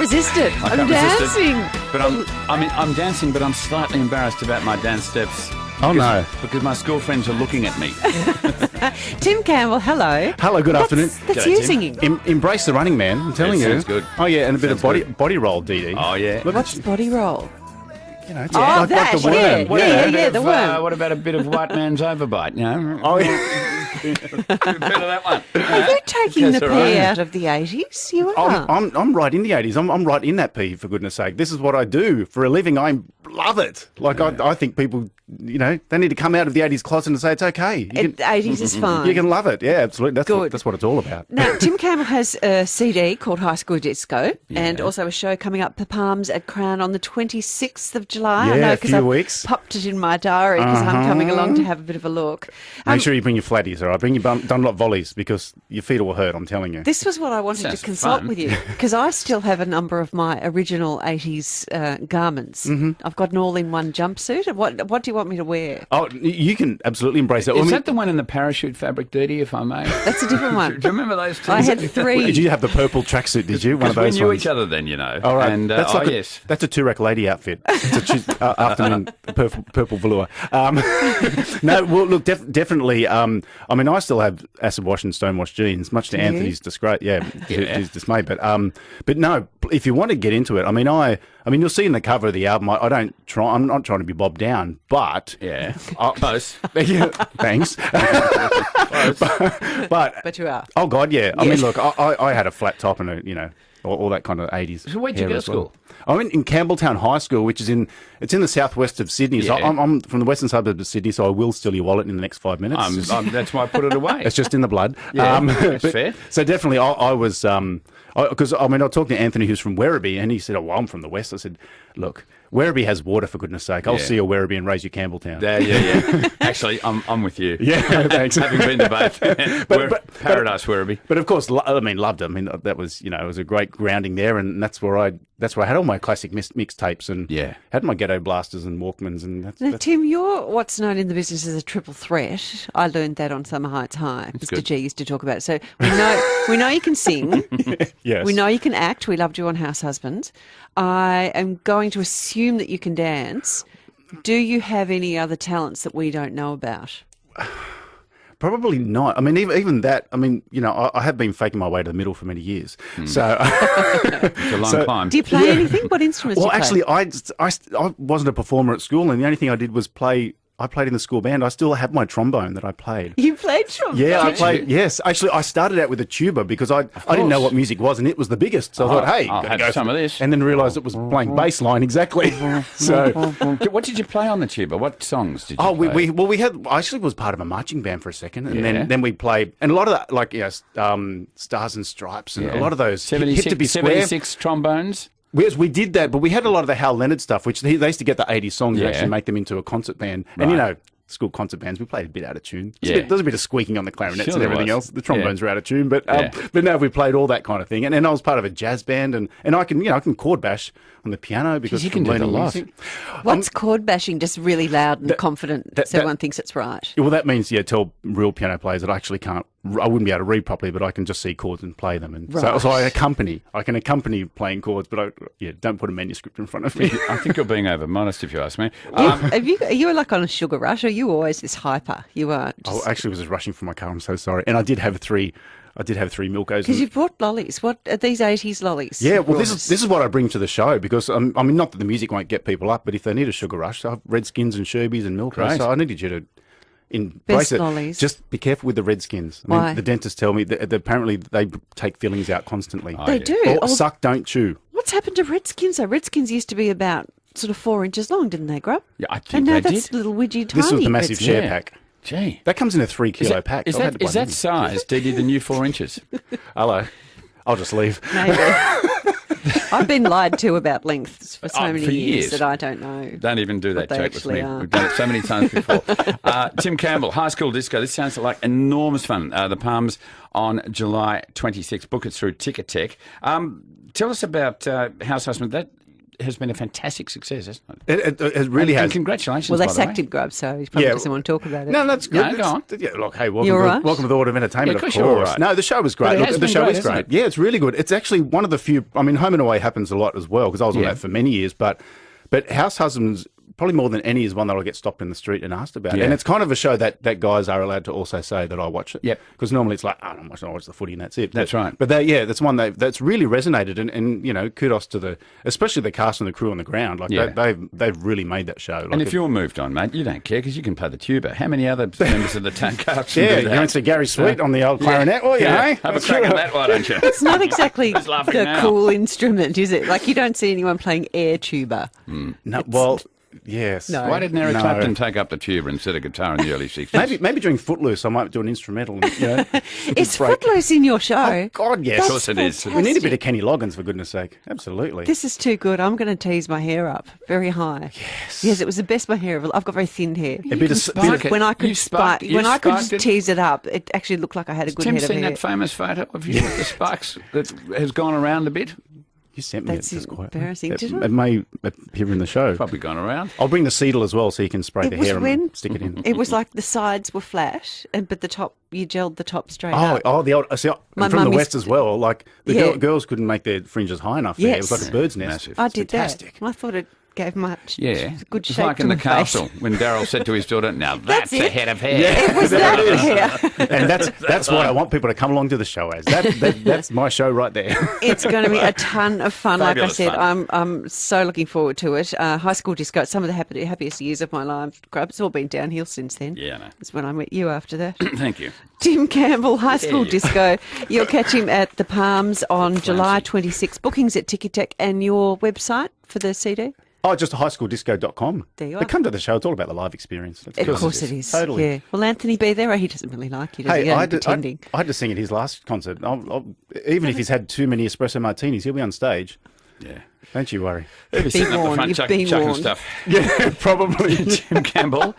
resist it. I I'm can't resist dancing. it. But I'm dancing, but I'm slightly embarrassed about my dance steps. Oh, no. Because my school friends are looking at me. Tim Campbell, hello. Hello, good afternoon. That's G'day, you Tim. singing. Embrace the running man, I'm telling That you. sounds good. Oh, yeah, and a bit Sounds of body roll, Dee. Oh, yeah. Look, What's body roll? you know, it's Oh, like that, the worm. yeah, the worm. What about a bit of white man's overbite? You know? Oh, yeah. A bit of that one. Are you taking the That's pee all right. out of the 80s? You are. I'm right in the 80s. I'm right in that pee, for goodness sake. This is what I do for a living. I love it. Like, I think people, you know, they need to come out of the 80s closet and say it's okay. You can, 80s is fine. you can love it. Yeah, absolutely. Good. That's what it's all about. Now, Tim Campbell has a CD called High School Disco and also a show coming up, The Palms at Crown, on the 26th of July. Yeah, I know, a few 'cause I've weeks. popped it in my diary because I'm coming along to have a bit of a look. Make sure you bring your flatties, all right? Bring your Dunlop volleys because your feet will hurt, I'm telling you. This was what I wanted Sounds to consult fun. with you because I still have a number of my original 80s garments. I've got an all-in-one jumpsuit. What do you want me to wear? Oh, you can absolutely embrace that. Is that the one in the parachute fabric, Dee, if I may? That's a different one. Do you remember those two? I had three. Did you have the purple tracksuit, did you? One of Because those we knew ones? each other then, you know. All right. And, that's like yes. That's a Turek lady outfit. It's a afternoon purple velour. No, well, look, definitely. I mean, I still have acid wash and stone wash jeans, much to Anthony's disgrace. Yeah, his dismay. But no, if you want to get into it, I mean, you'll see in the cover of the album. I'm not trying to be Bob Down, but Yeah. Close. yeah, thanks. But you are. Oh God, yeah. I mean, look, I had a flat top and all that kind of 80s. So where'd you hair go to as well. school? I went in Campbelltown High School, which is in the southwest of Sydney. So Yeah. I'm from the western suburbs of Sydney, so I will steal your wallet in the next 5 minutes. That's why I put it away. It's just in the blood. Yeah, that's fair. So definitely, I was because I talked to Anthony, who's from Werribee, and he said, "Oh, well, I'm from the west." I said, "Look, Werribee has water, for goodness sake. I'll Yeah. see you Werribee and raise you Campbelltown." Yeah. Actually, I'm with you. Yeah, thanks. Having been to both. Paradise Werribee. But of course, loved it. I mean, that was, it was a great grounding there, and that's where I had all my classic mixtapes and had my Ghetto Blasters and Walkmans, and Now, Tim, you're what's known in the business as a triple threat. I learned that on Summer Heights High. Mr. good. G used to talk about it. So we know you can sing. yes, We know you can act. We loved you on House Husband. I am going to assume that you can dance. Do you have any other talents that we don't know about? Probably not. I mean, even that. I mean, I have been faking my way to the middle for many years. So It's a long climb. Do you play anything? What instruments do Well, you play? actually, I wasn't a performer at school, and the only thing I did was play. I played in the school band. I still have my trombone that I played. You played trombone? Yeah, I played. Yes, actually, I started out with a tuba because I didn't know what music was, and it was the biggest. So I thought, hey, I'll gotta have go some for of it. this. And then realised it was playing bass line exactly. So, What did you play on the tuba? What songs did you oh, play? we had. I actually was part of a marching band for a second, and Yeah. then we played, and a lot of that, like Stars and Stripes, and a lot of those hit to be square. 76 trombones. We did that, but we had a lot of the Hal Leonard stuff, which they used to get the 80s songs and Yeah. actually make them into a concert band. Right. And, school concert bands, we played a bit out of tune. Yeah. There was a bit of squeaking on the clarinets Sure and there everything was. else. The trombones were out of tune, but Yeah. no, we played all that kind of thing. And then I was part of a jazz band, and I can chord bash on the piano because you from can do a learning lot. music. What's chord bashing? Just really loud and confident so everyone thinks it's right. Well, that means, tell real piano players that I actually can't. I wouldn't be able to read properly, but I can just see chords and play them. And so I accompany. I can accompany playing chords, but don't put a manuscript in front of me. I think you're being over modest if you ask me. Are you like on a sugar rush? Or are you always this hyper? You are. I actually was just rushing for my car. I'm so sorry. And I did have three Milkos. Because you've brought lollies. What are these 80s lollies? Yeah, well, this is what I bring to the show because I mean, not that the music won't get people up, but if they need a sugar rush, I have Redskins and Sherbies and Milkos. Great. So I needed you to embrace Best it. lollies. Just be careful with the Redskins. I Why? mean, the dentists tell me that apparently they take fillings out constantly. They do. Or Oh, suck, don't chew. what's happened to Redskins? though? Redskins used to be about sort of 4 inches long, didn't they, Grub? Yeah, I think And now they that's did. little widgy tiny. This was the massive Redskins. share Yeah. pack. Gee. That comes in a 3 kilo pack. Is I've had to buy that many. size, Dee, the new 4 inches? Hello. I'll just leave. Maybe. I've been lied to about lengths for so many for years years. that I don't know. Don't even do that they joke with actually me. are. We've done it so many times before. Tim Campbell, High School Disco. This sounds like enormous fun. The Palms on July 26th. Book it through Ticketek. Tell us about House Husband. has been a fantastic success, hasn't it? It really And has. congratulations, Well, by they the way. sacked him, Grub, so he probably Yeah. doesn't want to talk about it. No, that's good. No, go on. Yeah, look, hey, You all right? welcome to the Order of Entertainment, Yeah, of of course. course you're all right. No, the show was But great. it Look, has the been show great, is hasn't great. it? Yeah, it's really good. It's actually one of the few. I mean, Home and Away happens a lot as well because I was on Yeah. that for many years. But House Husbands, probably more than any, is one that I'll get stopped in the street and asked about. Yeah. And it's kind of a show that guys are allowed to also say that I watch it. Yep. Because normally it's like, I don't watch it, I watch the footy and that's it. That's right. But that's one that's really resonated. And you know, kudos to especially the cast and the crew on the ground. Like Yeah. they've really made that show. Like And if you're moved on, mate, you don't care because you can play the tuba. How many other members of the town cast can yeah, do you that? went to Gary Sweet on the old clarinet. Well, Yeah. yeah, Have a crack at that, why don't you? It's not exactly Who's laughing the now? cool instrument, is it? Like, you don't see anyone playing air tuba. No, well, yes. No. Why didn't Eric No. Clapton take up the tuba instead of guitar in the early 60s? Maybe during Footloose, I might do an instrumental. You know, Is break. Footloose in your show? Oh, God, yes. Of course it is. We need a bit of Kenny Loggins, for goodness sake. Absolutely. This is too good. I'm going to tease my hair up very high. Yes, it was the best my hair ever. I've got very thin hair. a bit of spark it. When I could You sparked- you when I could sparked it. tease it up, it actually looked like I had a good Tim head of seen hair. that famous photo of you with the sparks that has gone around a bit? You sent me That's it just quietly. embarrassing. Did It may appear in the show. Probably gone around. I'll bring the Seedle as well so you can spray It the was hair when- and stick it in. It was like the sides were flat, but the top, you gelled the top straight Oh, up. the old. See, My from mum the used West to- as well. Like the Yeah. girls couldn't make their fringes high enough. There. It was Yes. like a bird's nest. Massive. I did fantastic. that. I thought it gave much Yeah. good It's shape like to in the my castle face. when Daryl said to his daughter, now that's a it. head of hair. It was that hair. And that's what I want people to come along to the show as. That's my show right there. It's going to be a ton of fun. Like I Fabulous said, fun. I'm so looking forward to it. High School Disco, some of the happiest years of my life. It's all been downhill since then. Yeah, I know. That's when I met you after that. Thank you. Tim Campbell, High School Yeah. Disco. You'll catch him at the Palms on July 26. Bookings at Ticketek and your website for the CD? Oh, just highschooldisco.com. There you are. But come to the show. It's all about the live experience. That's Of good. course it is. Totally. Yeah. Will Anthony be there? Or he doesn't really like you, does he? Hey, Only I had pretending. to sing at his last concert. Even if he's had too many espresso martinis, he'll be on stage. Yeah. Don't you worry. He'll be sitting up the warned. front You've chucking been warned. stuff. Yeah, probably. Tim Campbell,